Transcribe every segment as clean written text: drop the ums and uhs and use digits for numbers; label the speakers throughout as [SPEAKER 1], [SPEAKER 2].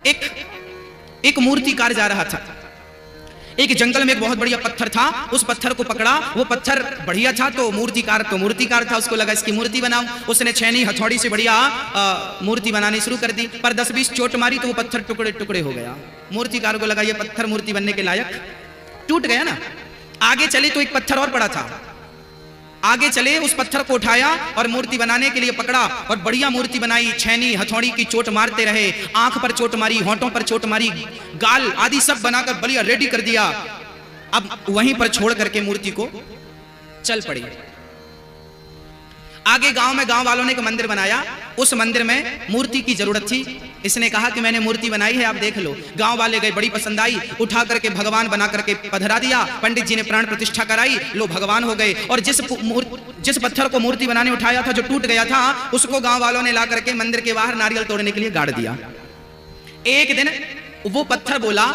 [SPEAKER 1] एक एक मूर्तिकार जा रहा था। एक जंगल में एक बहुत बढ़िया पत्थर था, उस पत्थर को पकड़ा। वो पत्थर बढ़िया था तो मूर्तिकार था, उसको लगा इसकी मूर्ति बनाऊं। उसने छेनी हथौड़ी से बढ़िया मूर्ति बनानी शुरू कर दी, पर 10-20 चोट मारी तो वो पत्थर टुकड़े टुकड़े हो गया। मूर्तिकार को लगा ये पत्थर मूर्ति बनने के लायक, टूट गया ना। आगे चले तो एक पत्थर और पड़ा था, आगे चले उस पत्थर को उठाया और मूर्ति बनाने के लिए पकड़ा और बढ़िया मूर्ति बनाई। छेनी हथौड़ी की चोट मारते रहे, आंख पर चोट मारी, होंठों पर चोट मारी, गाल आदि सब बनाकर बढ़िया रेडी कर दिया। अब वहीं पर छोड़ करके मूर्ति को चल पड़ी। आगे गांव में गांव वालों ने एक मंदिर बनाया, उस मंदिर में मूर्ति की जरूरत थी। इसने कहा कि मैंने मूर्ति बनाई है, आप देख लो। गांव वाले गए, बड़ी पसंद आई, उठा करके भगवान बना करके पधरा दिया। पंडित जी ने प्राण प्रतिष्ठा कराई, लो भगवान हो गए। और जिस पत्थर को मूर्ति बनाने उठाया था, जो टूट गया था, उसको गांव वालों ने ला करके मंदिर के बाहर नारियल तोड़ने के लिए गाड़ दिया। एक दिन वो पत्थर बोला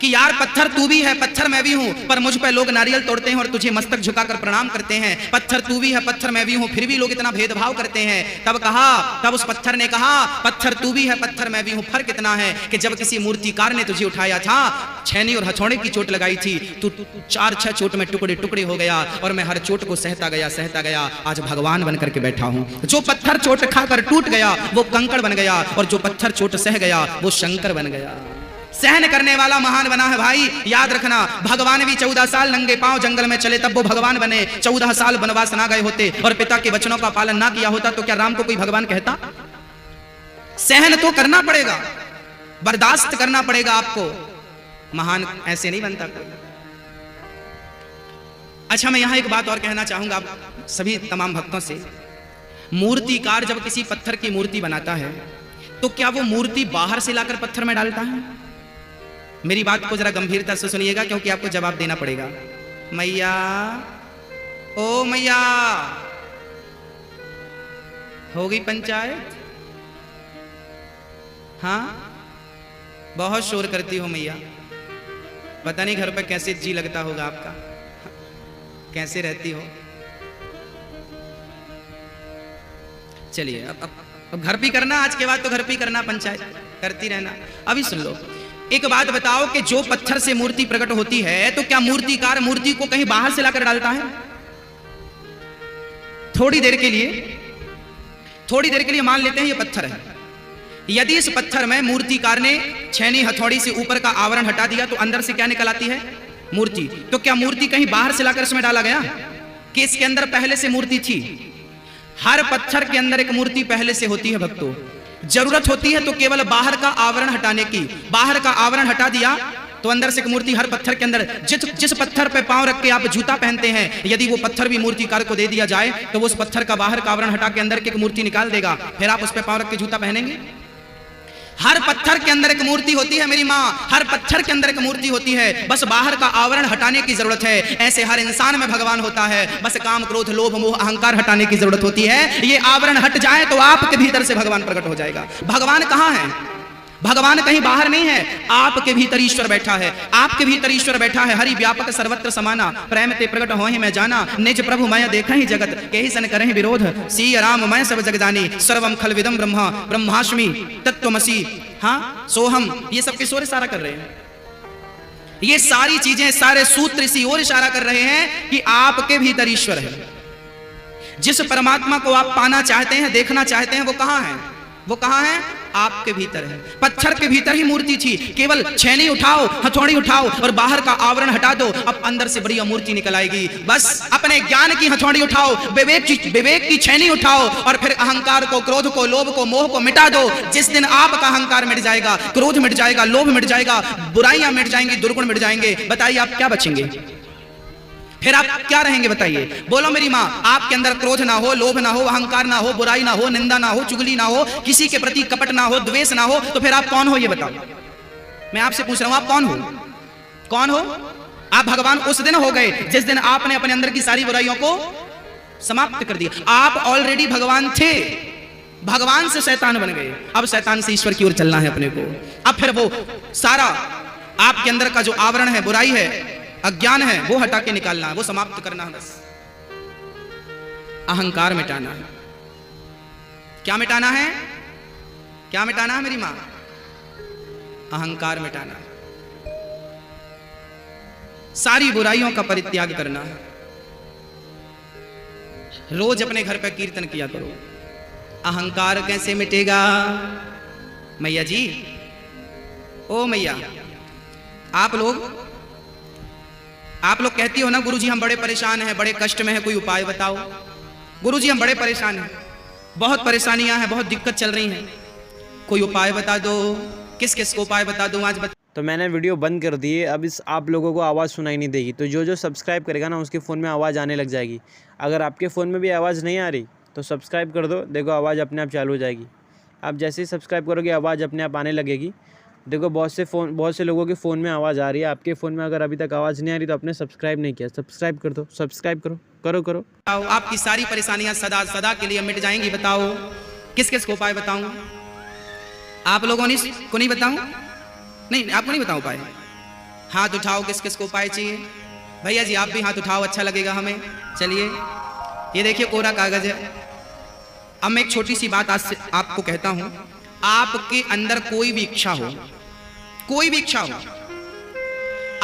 [SPEAKER 1] कि यार पत्थर तू भी है, पत्थर मैं भी हूं, पर मुझ पे लोग नारियल तोड़ते हैं और तुझे मस्तक झुकाकर प्रणाम करते हैं। पत्थर तू भी है, पत्थर मैं भी हूं, फिर भी लोग इतना भेदभाव करते हैं। तब उस पत्थर ने कहा, पत्थर तू भी है, पत्थर मैं भी हूं, फर्क इतना है कि जब किसी मूर्तिकार ने तुझे उठाया था, छेनी और हथौड़े की चोट लगाई थी, तू 4-6 चोट में टुकड़े टुकड़े हो गया और मैं हर चोट को सहता गया। आज भगवान बन करके बैठा हूं। जो पत्थर चोट खाकर टूट गया वो कंकड़ बन गया, और जो पत्थर चोट सह गया वो शंकर बन गया। सहन करने वाला महान बना है भाई, याद रखना। भगवान भी 14 साल नंगे पांव जंगल में चले, तब वो भगवान बने। 14 साल वनवास ना गए होते और पिता के वचनों का पालन ना किया होता तो क्या राम को कोई भगवान कहता? सहन तो करना पड़ेगा, बर्दाश्त करना पड़ेगा आपको। महान ऐसे नहीं बनता कोई। अच्छा, मैं यहां एक बात और कहना चाहूंगा आप सभी तमाम भक्तों से। मूर्तिकार जब किसी पत्थर की मूर्ति बनाता है तो क्या वो मूर्ति बाहर से लाकर पत्थर में डालता है? मेरी बात को जरा गंभीरता से सुनिएगा, क्योंकि आपको जवाब देना पड़ेगा। मैया, ओ मैया, हो गई पंचायत? हाँ, बहुत शोर करती हो मैया। पता नहीं घर पर कैसे जी लगता होगा आपका, कैसे रहती हो। चलिए, अब घर भी करना, आज के बाद तो घर भी करना, पंचायत करती रहना। अभी सुन लो, एक बात बताओ कि जो पत्थर से मूर्ति प्रकट होती है तो क्या मूर्तिकार मूर्ति को कहीं बाहर से लाकर डालता है? थोड़ी देर के लिए मान लेते हैं ये पत्थर है। यदि इस पत्थर में मूर्तिकार ने छेनी हथौड़ी से ऊपर का आवरण हटा दिया तो अंदर से क्या निकल आती है? मूर्ति। तो क्या मूर्ति कहीं बाहर से लाकर इसमें डाला गया कि इसके अंदर पहले से मूर्ति थी? हर पत्थर के अंदर एक मूर्ति पहले से होती है भक्तों। जरूरत होती है तो केवल बाहर का आवरण हटाने की। बाहर का आवरण हटा दिया तो अंदर से एक मूर्ति हर पत्थर के अंदर। जिस पत्थर पे पांव रख के आप जूता पहनते हैं, यदि वो पत्थर भी मूर्तिकार को दे दिया जाए तो वो उस पत्थर का बाहर का आवरण हटा के अंदर की एक मूर्ति निकाल देगा, फिर आप उस पे पांव रख के जूता पहनेंगे? हर पत्थर के अंदर एक मूर्ति होती है मेरी माँ, हर पत्थर के अंदर एक मूर्ति होती है, बस बाहर का आवरण हटाने की जरूरत है। ऐसे हर इंसान में भगवान होता है, बस काम क्रोध लोभ मोह अहंकार हटाने की जरूरत होती है। ये आवरण हट जाए तो आपके भीतर से भगवान प्रकट हो जाएगा। भगवान कहाँ है? भगवान कहीं बाहर नहीं है, आपके भीतर ईश्वर बैठा है। आपके भीतर ईश्वर बैठा है। हरि व्यापक सर्वत्र समाना, प्रेम ते प्रकट हो ही मैं जाना। निज प्रभु मैं देखा ही जगत, कहीं सन करहि विरोध। सी राम मैं सब जगदानी, सर्वम खल विदम ब्रह्मा ब्रह्मास्मि तत्त्वमसि। हाँ, सोहम। ये सब किस ओर इशारा कर रहे हैं? ये सारी चीजें, सारे सूत्र इसी ओर इशारा कर रहे हैं कि आपके भीतर ईश्वर है। जिस परमात्मा को आप पाना चाहते हैं, देखना चाहते हैं, वो कहाँ है? वो कहाँ है? आपके भीतर है। पत्थर के भीतर ही मूर्ति थी, केवल छेनी उठाओ, हथौड़ी उठाओ और बाहर का आवरण हटा दो, अब अंदर से बढ़िया मूर्ति निकल आएगी। बस अपने ज्ञान की हथौड़ी उठाओ, विवेक की छेनी उठाओ और फिर अहंकार को, क्रोध को, लोभ को, मोह को मिटा दो। जिस दिन आपका अहंकार मिट जाएगा, क्रोध मिट जाएगा, लोभ मिट जाएगा, बुराइयां मिट जाएंगी, दुर्गुण मिट जाएंगे, बताइए आप क्या बचेंगे? फिर आप क्या रहेंगे बताइए? बोलो मेरी माँ, आपके अंदर क्रोध ना हो, लोभ ना हो, अहंकार ना हो, बुराई ना हो, निंदा ना हो, चुगली ना हो, किसी के प्रति कपट ना हो, द्वेष ना हो, तो फिर आप कौन हो ये बताओ? मैं आपसे पूछ रहा हूं, आप कौन हो? कौन हो आप? भगवान उस दिन हो गए जिस दिन आपने अपने अंदर की सारी बुराइयों को समाप्त कर दिया। आप ऑलरेडी भगवान थे, भगवान से शैतान बन गए, अब शैतान से ईश्वर की ओर चलना है अपने को। अब फिर वो सारा आपके अंदर का जो आवरण है, बुराई है, अज्ञान है, वो हटा के निकालना है, वो समाप्त करना है। बस अहंकार मिटाना है। क्या मिटाना है? क्या मिटाना है मेरी मां? अहंकार मिटाना, सारी बुराइयों का परित्याग करना है। रोज अपने घर पर कीर्तन किया करो। अहंकार कैसे मिटेगा? मैया जी, ओ मैया, आप लोग कहती हो ना, गुरुजी हम बड़े परेशान हैं, बड़े कष्ट में हैं, कोई उपाय बताओ। गुरुजी हम बड़े परेशान हैं, बहुत परेशानियां हैं, बहुत दिक्कत चल रही हैं, कोई उपाय बता दो। किस किस को उपाय बता दूं आज
[SPEAKER 2] तो मैंने वीडियो बंद कर दी है। अब इस आप लोगों को आवाज़ सुनाई नहीं देगी। तो जो सब्सक्राइब करेगा ना, उसके फ़ोन में आवाज़ आने लग जाएगी। अगर आपके फ़ोन में भी आवाज़ नहीं आ रही तो सब्सक्राइब कर दो, देखो आवाज़ अपने आप चालू हो जाएगी। आप जैसे ही सब्सक्राइब करोगे आवाज़ अपने आप आने लगेगी। देखो बहुत से लोगों के फ़ोन में आवाज़ आ रही है, आपके फ़ोन में अगर अभी तक आवाज़ नहीं आ रही तो आपने सब्सक्राइब नहीं किया, सब्सक्राइब कर दो, सब्सक्राइब करो।
[SPEAKER 1] आपकी सारी परेशानियां सदा सदा के लिए मिट जाएंगी। बताओ किस किस को उपाय बताऊं? आप लोगों ने को नहीं बताऊं? नहीं, आपको नहीं बताऊं उपाय? हाथ उठाओ, किस किस को उपाय चाहिए? भैया जी आप भी हाथ उठाओ, अच्छा लगेगा हमें। चलिए, ये देखिए कोरा कागज है। अब मैं एक छोटी सी बात आज से आपको कहता हूं। आपके अंदर कोई भी इच्छा हो,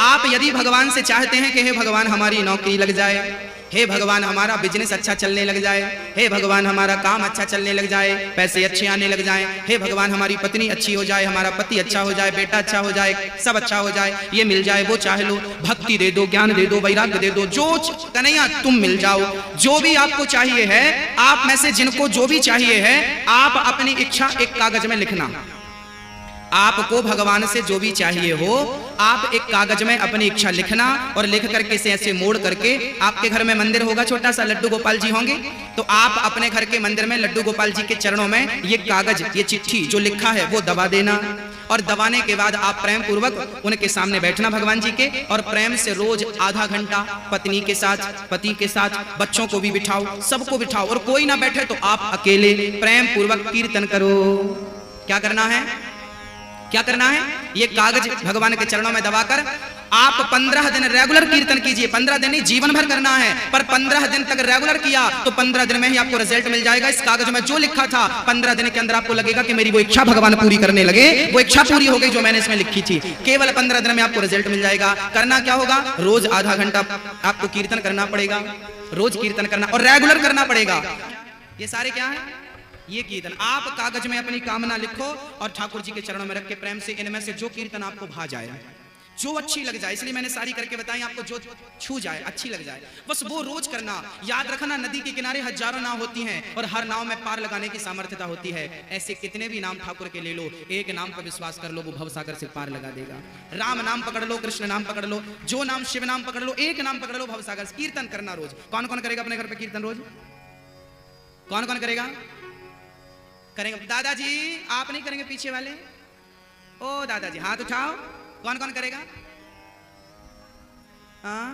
[SPEAKER 1] आप यदि भगवान से चाहते हैं कि हे भगवान हमारी नौकरी लग जाए, हे भगवान हमारा बिजनेस अच्छा चलने लग जाए, हे भगवान हमारा काम अच्छा चलने लग जाए, पैसे अच्छे आने लग जाएं, हे भगवान हमारी पत्नी अच्छी हो जाए, हमारा पति अच्छा हो जाए, बेटा अच्छा हो जाए, सब अच्छा हो जाए, ये मिल जाए, वो चाहे लो, भक्ति दे दो, ज्ञान दे दो, वैराग्य दे दो, जो कन्हैया तुम मिल जाओ, जो भी आपको चाहिए है, आप में से जिनको जो भी चाहिए है, आप अपनी इच्छा एक कागज में लिखना। आपको भगवान से जो भी चाहिए हो, आप एक कागज में अपनी इच्छा लिखना और लिख करके इसे ऐसे मोड़ करके, आपके घर में मंदिर होगा छोटा सा, लड्डू गोपाल जी होंगे, तो आप अपने घर के मंदिर में लड्डू गोपाल जी के चरणों में ये कागज, ये चिट्ठी जो लिखा है वो दबा देना। और दबाने के बाद आप प्रेम पूर्वक उनके सामने बैठना भगवान जी के, और प्रेम से रोज आधा घंटा पत्नी के साथ, पति के साथ, बच्चों को भी बिठाओ, सबको बिठाओ, और कोई ना बैठे तो आप अकेले प्रेम पूर्वक कीर्तन करो। क्या करना है? ये कागज भगवान के चरणों में दबाकर आप 15 दिन रेगुलर कीर्तन कीजिए। 15 दिन नहीं, जीवन भर करना है, पर 15 दिन तक रेगुलर किया तो 15 दिन में ही आपको रिजल्ट मिल जाएगा। इस कागज में जो लिखा था 15 दिन के अंदर आपको लगेगा कि मेरी वो इच्छा भगवान पूरी करने लगे, वो इच्छा पूरी हो गई जो मैंने इसमें लिखी थी। केवल 15 दिन में आपको रिजल्ट मिल जाएगा। करना क्या होगा? रोज आधा घंटा आपको कीर्तन करना पड़ेगा, रोज कीर्तन करना और रेगुलर करना पड़ेगा। ये सारे क्या है? ये कीर्तन। आप कागज में अपनी कामना लिखो और ठाकुर जी के चरणों में रख के प्रेम से इनमें से जो कीर्तन आपको भा जाए, जो अच्छी लग जाए, इसलिए मैंने सारी करके बताई आपको, जो छू जाए, अच्छी लग जाए, बस वो रोज करना। याद रखना, नदी के किनारे हजारों नाव होती हैं और हर नाव में पार लगाने की सामर्थ्यता होती है। ऐसे कितने भी नाम ठाकुर के ले लो, एक नाम पर विश्वास कर लो, वो भवसागर से पार लगा देगा। राम नाम पकड़ लो, कृष्ण नाम पकड़ लो, जो नाम, शिव नाम पकड़ लो, एक नाम पकड़ लो, भवसागर से कीर्तन करना रोज। कौन कौन करेगा अपने घर पे कीर्तन रोज? कौन कौन करेगा? करेंगे? दादाजी आप नहीं करेंगे? पीछे वाले, ओ दादाजी हाथ उठाओ। कौन कौन करेगा? हाँ,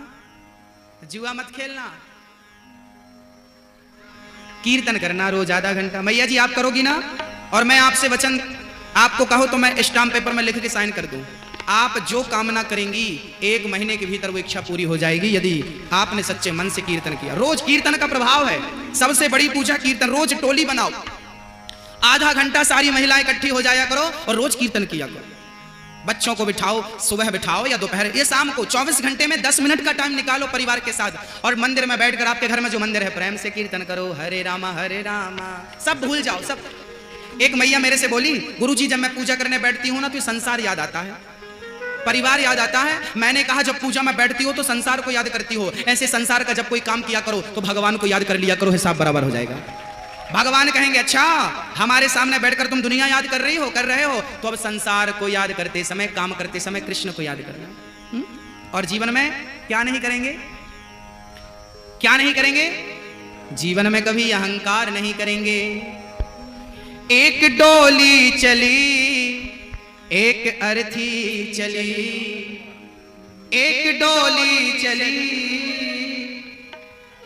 [SPEAKER 1] जुआ मत खेलना, कीर्तन करना रोज आधा घंटा। मैया जी आप करोगी ना? और मैं आपसे वचन, आपको कहो तो मैं स्टाम्प पेपर में लिख के साइन कर दूं, आप जो कामना करेंगी 1 महीने के भीतर वो इच्छा पूरी हो जाएगी, यदि आपने सच्चे मन से कीर्तन किया। रोज कीर्तन का प्रभाव है, सबसे बड़ी पूजा कीर्तन। रोज टोली बनाओ, आधा घंटा सारी महिलाएं इकट्ठी हो जाया करो और रोज कीर्तन किया करो। बच्चों को बिठाओ, सुबह बिठाओ या दोपहर, ये शाम को 24 घंटे में 10 मिनट का टाइम निकालो परिवार के साथ, और मंदिर में बैठकर, आपके घर में जो मंदिर है, प्रेम से कीर्तन करो, हरे रामा सब भूल जाओ सब। एक मैया मेरे से बोली, गुरुजी जब मैं पूजा करने बैठती हूँ ना तो संसार याद आता है, परिवार याद आता है। मैंने कहा जब पूजा में बैठती हो तो संसार को याद करती हो, ऐसे संसार का जब कोई काम किया करो तो भगवान को याद कर लिया करो, हिसाब बराबर हो जाएगा। भगवान कहेंगे अच्छा हमारे सामने बैठकर तुम दुनिया याद कर रहे हो, तो अब संसार को याद करते समय, काम करते समय कृष्ण को याद करना। और जीवन में क्या नहीं करेंगे? क्या नहीं करेंगे? जीवन में कभी अहंकार नहीं करेंगे। एक डोली चली, एक अर्थी चली, एक डोली चली,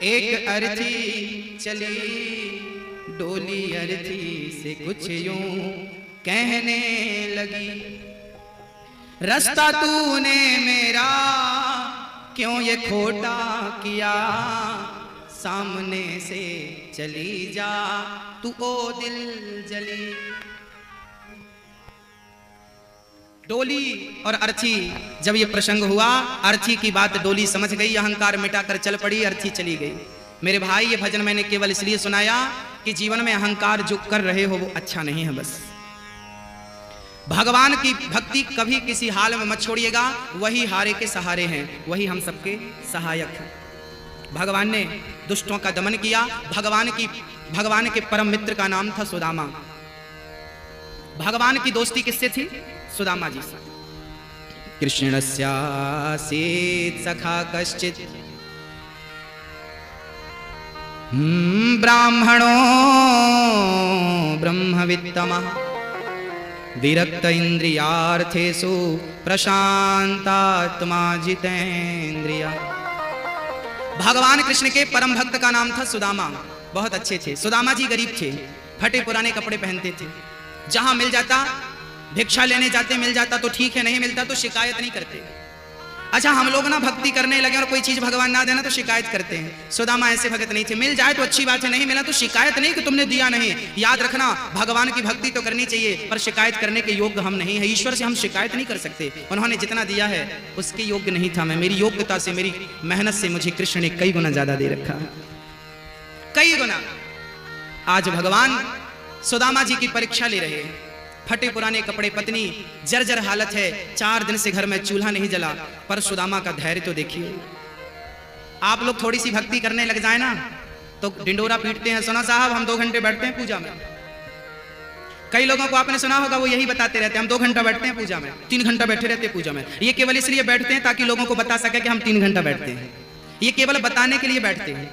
[SPEAKER 1] एक अर्थी चली, डोली अर्थी से कुछ यूं कहने लगी, रास्ता तूने मेरा क्यों ये खोटा किया, सामने से चली जा तू ओ दिल जली। डोली और अर्थी, जब ये प्रसंग हुआ, अर्थी की बात डोली समझ गई, अहंकार मिटाकर चल पड़ी, अर्थी चली गई। मेरे भाई, ये भजन मैंने केवल इसलिए सुनाया कि जीवन में अहंकार जो कर रहे हो वो अच्छा नहीं है। बस भगवान की भक्ति कभी किसी हाल में मत छोड़िएगा, वही हारे के सहारे हैं, वही हम सबके सहायक हैं। भगवान ने दुष्टों का दमन किया। भगवान के परम मित्र का नाम था सुदामा। भगवान की दोस्ती किससे थी? सुदामा जी से। कृष्णस्यासीत् सखा कश्चित् ब्राह्मणो ब्रह्मवित्तमः विरक्त इंद्रियार्थेषु प्रशांतात्मा जितेंद्रिया। भगवान कृष्ण के परम भक्त का नाम था सुदामा। बहुत अच्छे थे। सुदामा जी गरीब थे, फटे पुराने कपड़े पहनते थे। जहां मिल जाता, भिक्षा लेने जाते, मिल जाता तो ठीक है, नहीं मिलता तो शिकायत नहीं करते। अच्छा, हम लोग ना भक्ति करने लगे और कोई चीज भगवान ना देना तो शिकायत करते हैं। सुदामा ऐसे भगत नहीं थे। मिल जाए तो अच्छी बात है, नहीं मिला तो शिकायत नहीं कि तुमने दिया नहीं। याद रखना, भगवान की भक्ति तो करनी चाहिए, पर शिकायत करने के योग्य हम नहीं है। ईश्वर से हम शिकायत नहीं कर सकते। उन्होंने जितना दिया है उसके योग्य नहीं था मैं। मेरी योग्यता से, मेरी मेहनत से मुझे कृष्ण ने कई गुना ज्यादा दे रखा है, कई गुना। आज भगवान सुदामा जी की परीक्षा ले रहे हैं। फटे पुराने कपड़े, पत्नी जर्जर हालत है, 4 दिन से घर में चूल्हा नहीं जला, पर सुदामा का धैर्य तो देखिए। आप लोग थोड़ी सी भक्ति करने लग जाए ना तो डिंडोरा पीटते हैं। सुना साहब, हम 2 घंटे बैठते हैं पूजा में। कई लोगों को आपने सुना होगा, वो यही बताते रहते हैं, हम 2 घंटा बैठते हैं पूजा में, 3 घंटा बैठे रहते हैं पूजा में। ये केवल इसलिए बैठते हैं ताकि लोगों को बता सके कि हम 3 घंटा बैठते हैं। ये केवल बताने के लिए बैठते हैं।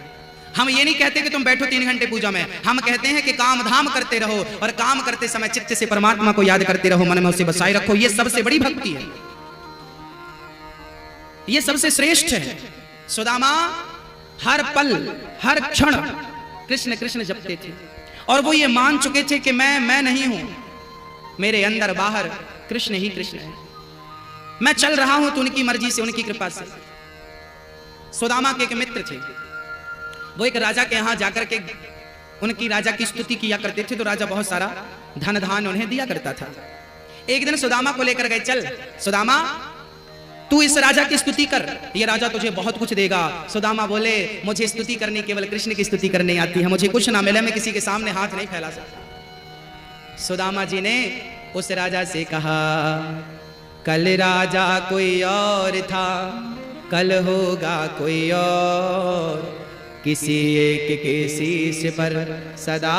[SPEAKER 1] हम ये नहीं कहते कि तुम बैठो 3 घंटे पूजा में। हम कहते हैं कि काम धाम करते रहो और काम करते समय चित्त से परमात्मा को याद करते रहो, मन में उसे बसाए रखो। ये सबसे बड़ी भक्ति है, ये सबसे श्रेष्ठ है। सुदामा हर पल हर क्षण कृष्ण कृष्ण जपते थे और वो ये मान चुके थे कि मैं नहीं हूं, मेरे अंदर बाहर कृष्ण ही कृष्ण है। मैं चल रहा हूं तो उनकी मर्जी से, उनकी कृपा से। सुदामा के एक मित्र थे, वो एक राजा के यहाँ जाकर के उनकी राजा की स्तुति किया करते थे, तो राजा बहुत सारा धन धान उन्हें दिया करता था। एक दिन सुदामा को लेकर गए, चल सुदामा तू इस राजा की स्तुति कर, ये राजा तुझे बहुत कुछ देगा। सुदामा बोले, मुझे स्तुति करनी केवल कृष्ण की स्तुति करनी आती है, मुझे कुछ ना मिले, मैं किसी के सामने हाथ नहीं फैला सकता। सुदामा जी ने उस राजा से कहा, कल राजा कोई और था, कल होगा कोई और, किसी एक के शीश पर सदा।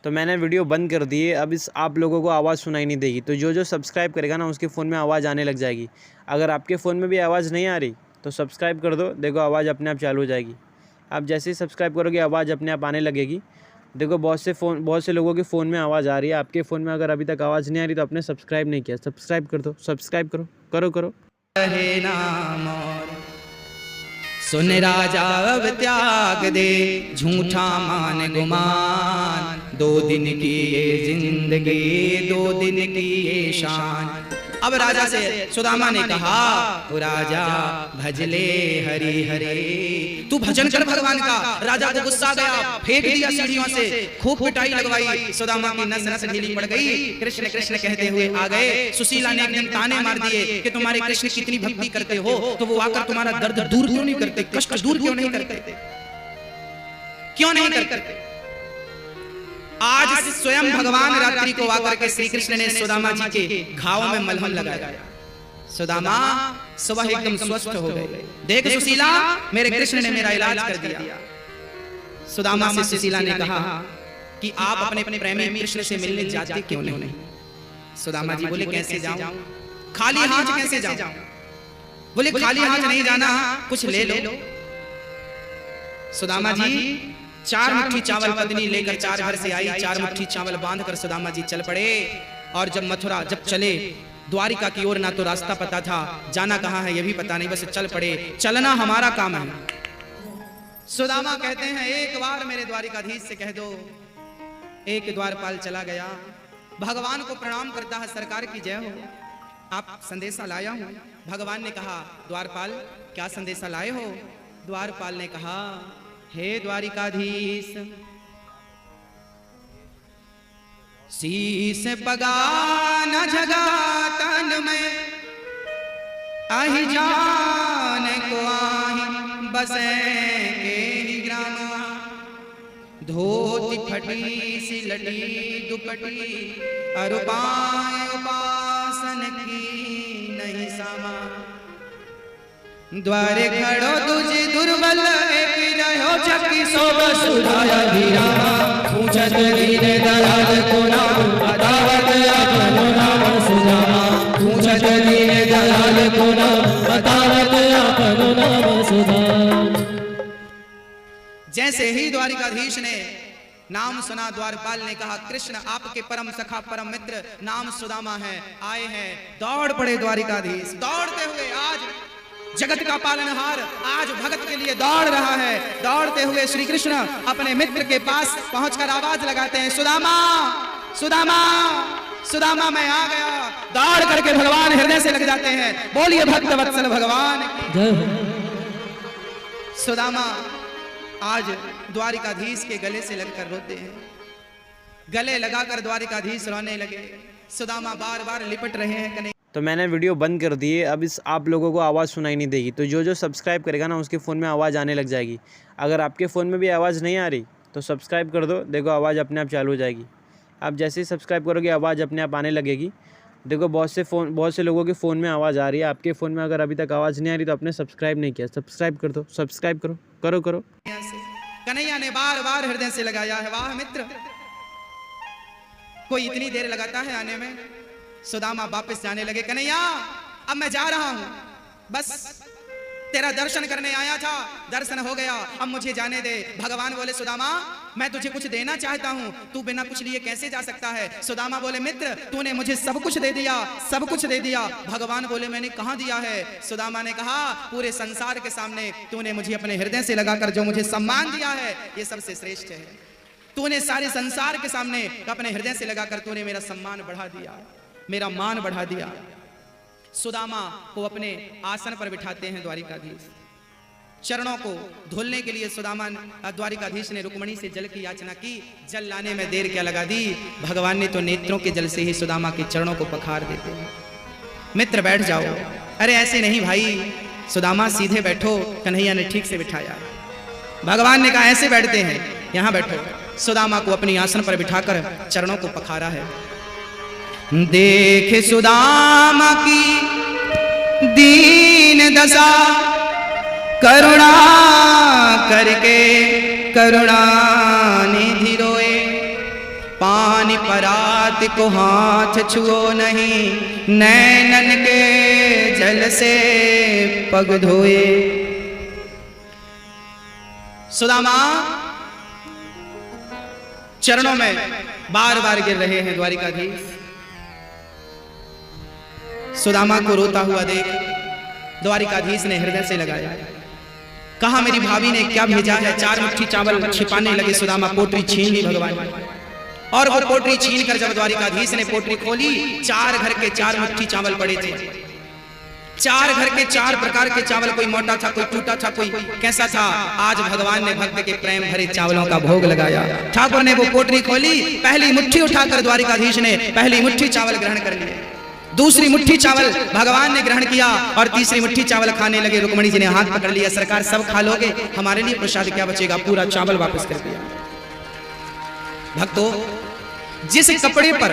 [SPEAKER 2] तो मैंने वीडियो बंद कर दी है। अब इस आप लोगों को आवाज़ सुनाई नहीं देगी, तो जो सब्सक्राइब करेगा ना उसके फ़ोन में आवाज़ आने लग जाएगी। अगर आपके फ़ोन में भी आवाज़ नहीं आ रही तो सब्सक्राइब कर दो, देखो आवाज़ अपने आप चालू हो जाएगी। आप जैसे ही सब्सक्राइब करोगे आवाज़ अपने आप आने लगेगी। देखो बहुत से लोगों के फ़ोन में आवाज़ आ रही है, आपके फ़ोन में अगर अभी तक आवाज़ नहीं आ रही तो आपने सब्सक्राइब नहीं किया, सब्सक्राइब कर दो, सब्सक्राइब करो।
[SPEAKER 1] सुन राजा अब त्याग दे झूठा मान गुमान, 2 दिन की ये जिंदगी 2 दिन की ये शान। अब राजा से सुदामा ने कहा, ओ राजा भजले हरि हरि, तू भजन कर भगवान का। राजा को गुस्सा गया, फेंक दिया सीढ़ियों से, खूब पिटाई लगवाई। सुदामा की नस नस ढीली पड़ गई। कृष्ण कृष्ण कहते हुए आ गए। सुशीला ने एक दिन ताने मार दिए कि तुम्हारे कृष्ण कितनी भक्ति करते हो, तो वो आकर तुम्हारा दर्द दूर क्यों नहीं करते, कष्ट दूर क्यों नहीं करते, क्यों नहीं करते। आज स्वयं भगवान रात्रि को आकर के श्री कृष्ण ने सुदामा जी के घाव में मलहम लगाया। सुदामा सुबह एकदम स्वस्थ हो गए। देख सुशीला, मेरे कृष्ण ने मेरा इलाज कर दिया। सुदामा से सुशीला ने कहा कि आप अपने प्रेमी कृष्ण से मिलने जाते क्यों नहीं? सुदामा जी बोले, कैसे जाऊं, खाली हाथ कैसे जाऊं? बोले, खाली हाथ नहीं जाना, कुछ ले लो। सुदामा जी 4 मुट्ठी चावल पत्नी लेकर 4 घर से आई। 4 मुट्ठी चावल बांधकर सुदामा जी चल पड़े। और जब चले द्वारिका की ओर, ना तो रास्ता पता था, जाना कहाँ है ये भी पता नहीं, बस चल पड़े। चलना हमारा काम है। सुदामा कहते हैं, एक बार मेरे द्वारिकाधीश से कह दो। एक द्वारपाल चला गया, भगवान को प्रणाम करता है, सरकार की जय हो, आप संदेशा लाया हूं। भगवान ने कहा, द्वारपाल क्या संदेशा लाए हो? द्वारपाल ने कहा, हे द्वारिकाधीश, शीश पगा न जगा तन में, आही जान को आही बसे के ही ग्रामा, धोती फटी सी लटी दुपटी, अरुपाए उपासन की नहीं सामा। द्वारे खड़ो तुझे दुर्बल एक रहो जबकि सोब सुधाया धीरा, पूछत दीन दयाल को नाम बतावत अपनो नाम सुधामा, पूछत दीन दयाल को नाम बतावत अपनो नाम सुधामा। जैसे ही द्वारिकाधीश ने नाम सुना, द्वारपाल ने कहा कृष्ण आपके परम सखा परम मित्र नाम सुदामा है, आए हैं। दौड़ पड़े द्वारिकाधीश, दौड़ते हुए आज जगत का पालनहार आज भगत के लिए दौड़ रहा है। दौड़ते हुए श्री कृष्ण अपने मित्र के पास पहुंचकर आवाज लगाते हैं, सुदामा सुदामा सुदामा मैं आ गया। दौड़ करके भगवान हृदय से लग जाते हैं, बोलिए भक्त वत्सल भगवान। सुदामा आज द्वारिकाधीश के गले से लगकर रोते हैं, गले लगाकर द्वारिकाधीश रोने लगे। सुदामा बार बार लिपट रहे हैं कन्हैया।
[SPEAKER 2] तो मैंने वीडियो बंद कर दी है, अब इस आप लोगों को आवाज़ सुनाई नहीं देगी। तो जो सब्सक्राइब करेगा ना उसके फ़ोन में आवाज़ आने लग जाएगी। अगर आपके फ़ोन में भी आवाज़ नहीं आ रही तो सब्सक्राइब कर दो, देखो आवाज़ अपने आप चालू हो जाएगी। आप जैसे ही सब्सक्राइब करोगे आवाज़ अपने आप आने लगेगी। देखो बहुत से लोगों के फ़ोन में आवाज़ आ रही है, आपके फ़ोन में अगर अभी तक आवाज़ नहीं आ रही तो आपने सब्सक्राइब नहीं किया, सब्सक्राइब कर दो, सब्सक्राइब करो।
[SPEAKER 1] कन्हैया ने बार बार हृदय से लगाया है, वाह मित्र कोई इतनी देर लगाता है आने में। सुदामा वापस जाने लगे, कन्हैया अब मैं जा रहा हूं, बस तेरा दर्शन करने आया था, दर्शन हो गया, अब मुझे जाने दे। भगवान बोले सुदामा मैं तुझे कुछ देना चाहता हूं, तू बिना कुछ लिए कैसे जा सकता है। सुदामा बोले मित्र तूने मुझे सब कुछ दे दिया, सब कुछ दे दिया। भगवान बोले मैंने कहां दिया है। सुदामा ने कहा पूरे संसार के सामने तूने मुझे अपने हृदय से लगाकर जो मुझे सम्मान दिया है ये सबसे श्रेष्ठ है। तूने सारे संसार के सामने अपने हृदय से लगाकर तूने मेरा सम्मान बढ़ा दिया, मेरा मान बढ़ा दिया। सुदामा को अपने आसन पर बिठाते हैं द्वारिकाधीश। चरणों को धुलने के लिए सुदामा द्वारिकाधीश ने रुक्मणी से जल की याचना की। जल लाने में देर क्या लगा दी, भगवान ने तो नेत्रों के जल से ही सुदामा के चरणों को पखार देते हैं। मित्र बैठ जाओ। अरे ऐसे नहीं भाई, सुदामा सीधे बैठो, कन्हैया ने ठीक से बिठाया। भगवान ने कहा ऐसे बैठते हैं, यहां बैठो। सुदामा को अपनी आसन पर बिठाकर चरणों को पखारा है। देख सुदामा की दीन दशा, करुणा करके करुणा निधि रोए। पानी परात को हाथ छुओ नहीं, नैनन के जल से पग धोए। सुदामा चरणों में बार बार गिर रहे हैं द्वारिकाधीश। सुदामा को रोता हुआ देख द्वारिकाधीश ने हृदय से लगाया, कहा मेरी भाभी ने क्या भेजा है। 4 मुट्ठी चावल छिपाने लगे सुदामा, पोटरी छीन ली भगवान। और वो पोटरी छीन कर जब द्वारिकाधीश ने पोटरी खोली, 4 घर के 4 मुट्ठी चावल पड़े थे। 4 घर के 4 प्रकार के चावल, कोई मोटा था, कोई टूटा था, कोई कैसा था। आज भगवान ने भक्त के प्रेम भरे चावलों का भोग लगाया। ठाकुर ने वो पोटरी खोली, पहली मुट्ठी उठाकर द्वारिकाधीश ने पहली मुट्ठी चावल ग्रहण कर लिए। दूसरी मुट्ठी चावल भगवान ने ग्रहण किया और तीसरी मुट्ठी चावल खाने लगे। रुक्मणी जी ने हाथ पकड़ लिया, सरकार सब खा लोगे, हमारे लिए प्रसाद क्या बचेगा। पूरा चावल वापस कर दिया। भक्तों जिस कपड़े पर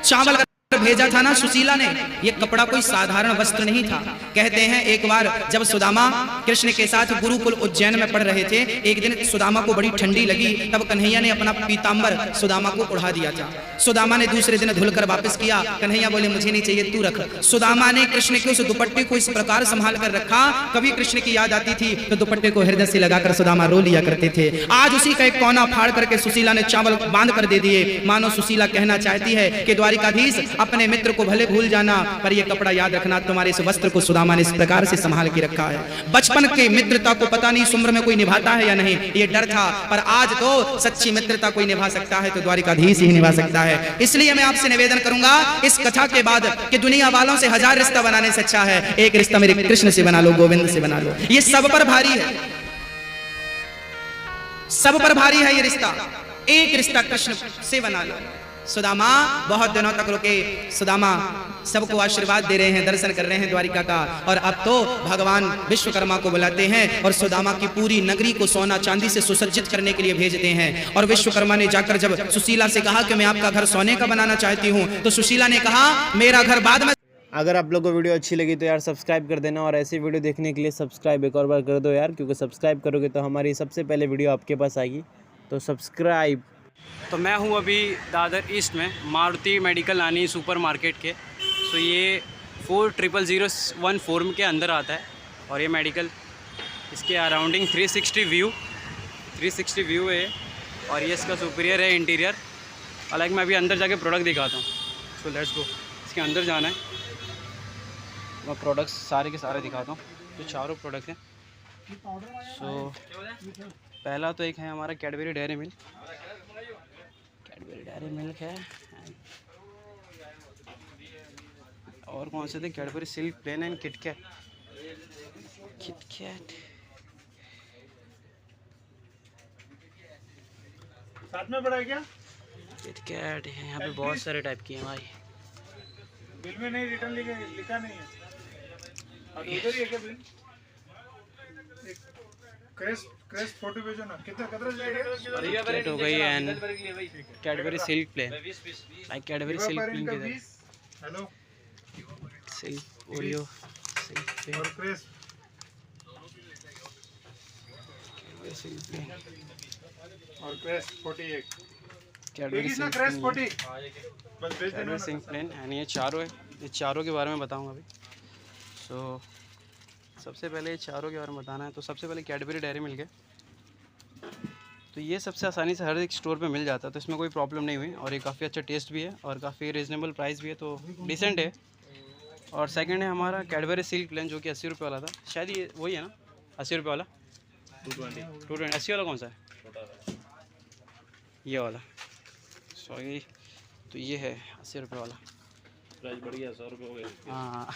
[SPEAKER 1] चावल भेजा था ना सुशीला ने, ये कपड़ा कोई साधारण वस्त्र नहीं था। कहते हैं एक बार जब सुदामा कृष्ण के साथ गुरुकुल उज्जैन में पढ़ रहे थे, एक दिन सुदामा को बड़ी ठंडी लगी, तब कन्हैया ने अपना पीतांबर सुदामा को उड़ा दिया था। सुदामा ने दूसरे दिन धुलकर वापस किया। कन्हैया बोले मुझे नहीं चाहिए, तू रख। सुदामा ने कृष्ण के उस दुपट्टे को इस प्रकार संभाल कर रखा, कभी कृष्ण की याद आती थी तो दुपट्टे को हृदय से लगाकर सुदामा रो लिया करते थे। आज उसी का एक कोना फाड़ करके सुशीला ने चावल बांध कर दे दिए। मानो सुशीला कहना चाहती है कि द्वारिकाधीश अपने मित्र को भले भूल जाना, पर ये कपड़ा याद रखना, तुम्हारे इस वस्त्र को सुदामा ने इस प्रकार से संभाल के रखा है। बचपन के मित्रता को पता नहीं इस उम्र में कोई निभाता है या नहीं, ये डर था, पर आज तो सच्ची मित्रता कोई निभा सकता है तो द्वारिकाधीश ही निभा सकता है। इसलिए मैं आपसे निवेदन करूंगा इस कथा के बाद कि दुनिया वालों से 1000 रिश्ता बनाने से अच्छा है एक रिश्ता मेरे कृष्ण से बना लो, गोविंद से बना लो। ये सब पर भारी है, सब पर भारी है ये रिश्ता। एक रिश्ता कृष्ण से बना लो, सुदामा बहुत दिनों तक रुके। सुदामा सबको आशीर्वाद दे रहे हैं, दर्शन कर रहे हैं द्वारिका का, और अब तो भगवान विश्वकर्मा को बुलाते हैं और सुदामा की पूरी नगरी को सोना चांदी से सुसज्जित करने के लिए भेजते हैं। और विश्वकर्मा ने जाकर जब सुशीला से कहा कि मैं आपका घर सोने का बनाना चाहती हूँ, तो सुशीला ने कहा मेरा घर बाद में।
[SPEAKER 2] अगर आप लोगों को वीडियो अच्छी लगी तो यार सब्सक्राइब कर देना, और ऐसी वीडियो देखने के लिए सब्सक्राइब एक और बार कर दो यार, क्योंकि सब्सक्राइब करोगे तो हमारी सबसे पहले वीडियो आपके पास आएगी। तो सब्सक्राइब।
[SPEAKER 3] तो मैं हूँ अभी दादर ईस्ट में मारुति मेडिकल नानी सुपर मार्केट के। सो ये 40001 के अंदर आता है, और ये मेडिकल इसके अराउंडिंग 360 व्यू है, और ये इसका सुपीरियर है इंटीरियर। हालांकि मैं अभी अंदर जाके प्रोडक्ट दिखाता हूँ। सो लेट्स गो, इसके अंदर जाना है। मैं प्रोडक्ट्स सारे के सारे दिखाता हूँ, जो चारों प्रोडक्ट हैं। सो पहला तो एक है हमारा Cadbury Dairy Milk. Cadbury Dairy Milk है, और कौन से थे, Cadbury Silk plain and KitKat.
[SPEAKER 4] साथ में पड़ा है क्या?
[SPEAKER 3] किटकैट है यहाँ पे, बहुत सारे टाइप की हैं भाई।
[SPEAKER 4] बिल में नहीं रिटर्न लिखा नहीं है, और उधर ही है क्या बिल? एक क्रेस्ट फोटो भेजो ना। कितना
[SPEAKER 3] किटकैट हो गई and Cadbury Silk plain, like Cadbury Silk plain के तरह।
[SPEAKER 4] Hello,
[SPEAKER 3] Silk Oreo Silk plain
[SPEAKER 4] और क्रेस्ट
[SPEAKER 3] कैडबरी सिल्क प्लेन
[SPEAKER 4] और क्रेस्ट 41
[SPEAKER 3] कैडबरी
[SPEAKER 4] ना,
[SPEAKER 3] सिल्क
[SPEAKER 4] क्रेस्ट
[SPEAKER 3] प्लेन
[SPEAKER 4] 40 बस भेज देना
[SPEAKER 3] कैडबरी सिल्क प्लेन एंड ये चारों है। ये चारों के बारे में बताऊंगा अभी। सो सबसे पहले ये चारों के बारे में बताना है। तो सबसे पहले कैडबरी डेयरी मिल्क है। तो ये सबसे आसानी से हर एक स्टोर पे मिल जाता है, तो इसमें कोई प्रॉब्लम नहीं हुई, और ये काफ़ी अच्छा टेस्ट भी है और काफ़ी रीज़नेबल प्राइस भी है, तो डिसेंट है। और सेकंड है हमारा कैडबरी सिल्क प्लेन, जो कि 80 रुपये वाला था। शायद ये वही है ना, 80 रुपये वाला। 220 80 वाला कौन सा है? ये वाला, सॉरी। तो ये है 80 रुपये वाला,
[SPEAKER 4] प्राइस बढ़ गया, 100 रुपये हो गए।
[SPEAKER 3] हाँ,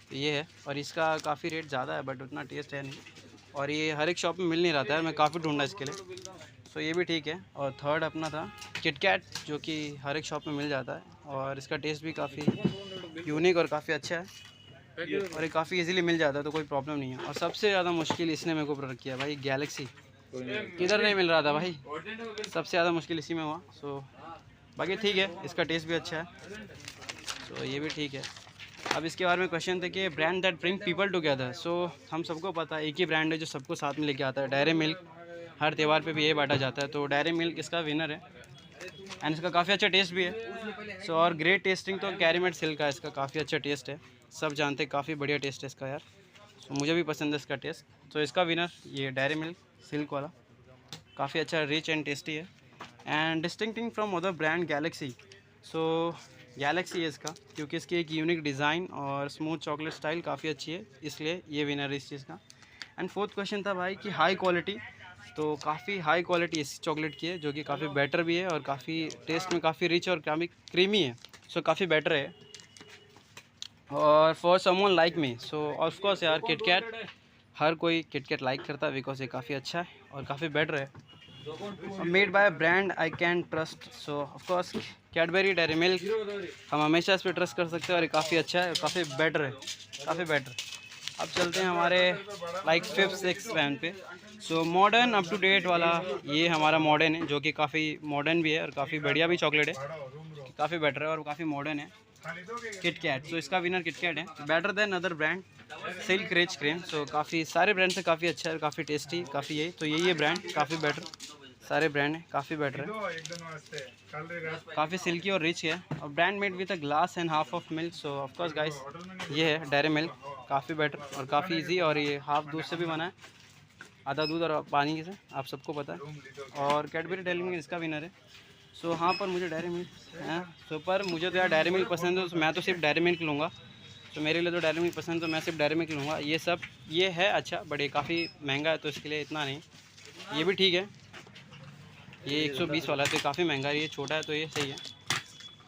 [SPEAKER 3] तो ये है, और इसका काफ़ी रेट ज़्यादा है, बट उतना टेस्ट है नहीं, और ये हर एक शॉप में मिल नहीं रहा था यार, मैं काफ़ी ढूंढा इसके लिए। सो ये भी ठीक है। और थर्ड अपना था किटकैट, जो कि हर एक शॉप में मिल जाता है, और इसका टेस्ट भी काफ़ी यूनिक और काफ़ी अच्छा है, और ये काफ़ी इजीली मिल जाता है, तो कोई प्रॉब्लम नहीं है। और सबसे ज़्यादा मुश्किल इसने मेरे को प्रोडक्ट किया भाई, गैलेक्सी। किधर नहीं मिल रहा था भाई, सबसे ज़्यादा मुश्किल इसी में हुआ। सो बाकी ठीक है, इसका टेस्ट भी अच्छा है, सो ये भी ठीक है। अब इसके बारे में क्वेश्चन थे कि brand that bring people together. So हम सबको पता है एक ही ब्रांड है जो सबको साथ में लेके आता है, डेयरी मिल्क। हर त्यौहार पे भी ये बांटा जाता है, तो डेयरी मिल्क इसका विनर है, एंड इसका काफ़ी अच्छा टेस्ट भी है। सो और ग्रेट टेस्टिंग तो कैरीमेट सिल्क का इसका काफ़ी अच्छा टेस्ट है, सब जानते हैं, काफ़ी बढ़िया टेस्ट है इसका यार। सो मुझे भी पसंद है इसका टेस्ट। तो इसका विनर ये डेयरी मिल्क सिल्क वाला, काफ़ी अच्छा रिच एंड टेस्टी है। And distincting from other brand Galaxy. So Galaxy है इसका, क्योंकि इसकी एक यूनिक डिज़ाइन और स्मूथ चॉकलेट स्टाइल काफ़ी अच्छी है, इसलिए ये विनर है इस चीज़ का। एंड फोर्थ क्वेश्चन था भाई कि हाई क्वालिटी। तो काफ़ी हाई क्वालिटी इस चॉकलेट की है, जो कि काफ़ी बेटर भी है, और काफ़ी टेस्ट में काफ़ी रिच और काफ़ी क्रीमी है, सो काफ़ी बेटर है। और for someone like me, so of course यार किटकैट, हर कोई किटकैट लाइक करता है, बिकॉज ये काफ़ी अच्छा है और काफ़ी बेटर है, made by brand I can trust. So of course Cadbury Dairy milk, हम हमेशा इस पर ट्रस्ट कर सकते हैं, और ये काफ़ी अच्छा है, काफ़ी बेटर है, काफ़ी बेटर। अब चलते हैं हमारे लाइक 5th 6th वैन पे। So modern up to date वाला ये हमारा मॉडर्न है, जो कि काफ़ी मॉडर्न भी है और काफ़ी बढ़िया भी चॉकलेट है, काफ़ी बेटर है और काफ़ी मॉडर्न है। किटकैट, सो इसका विनर किटकैट है, better than other brand Silk rich cream. So काफ़ी सारे ब्रांड से काफ़ी अच्छा है, काफ़ी टेस्टी, काफ़ी यही, तो यही है ब्रांड, काफ़ी बेटर, सारे ब्रांड है काफ़ी बेटर है, काफ़ी सिल्की और रिच है, और brand made with a glass and half of milk. So of course guys ये है डेयरी मिल्क, काफ़ी बेटर और काफ़ी इजी, और ये हाफ दूध से भी बना है, आधा दूध और पानी से, आप सबको पता है। और कैडबरी डेयरी मिल्क इसका विनर है। सो हाँ, पर मुझे डेयरी मिल्क है, सो पर मुझे तो यार डेयरी मिल्क पसंद है, तो मैं तो सिर्फ डेयरी मिल्क लूँगा, तो मेरे लिए तो डेयरी मिल्क पसंद, तो मैं सिर्फ डेयरी मिल्क लूँगा। ये सब ये है अच्छा, बट ये काफ़ी महंगा है, तो इसके लिए इतना नहीं। ये भी ठीक है, ये 120 वाला है, तो काफ़ी महंगा है, ये छोटा है तो ये सही है,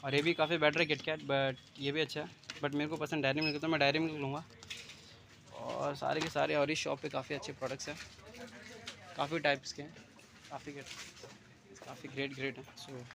[SPEAKER 3] और ये भी काफ़ी बेटर है किटकैट, बट ये भी अच्छा है, बट मेरे को पसंद डेयरी मिल्क, तो मैं डेयरी मिल्क लूँगा। और सारे के सारे और इस शॉप पे काफ़ी अच्छे प्रोडक्ट्स हैं, काफ़ी टाइप्स के हैं, काफ़ी ग्रेट हैं। सो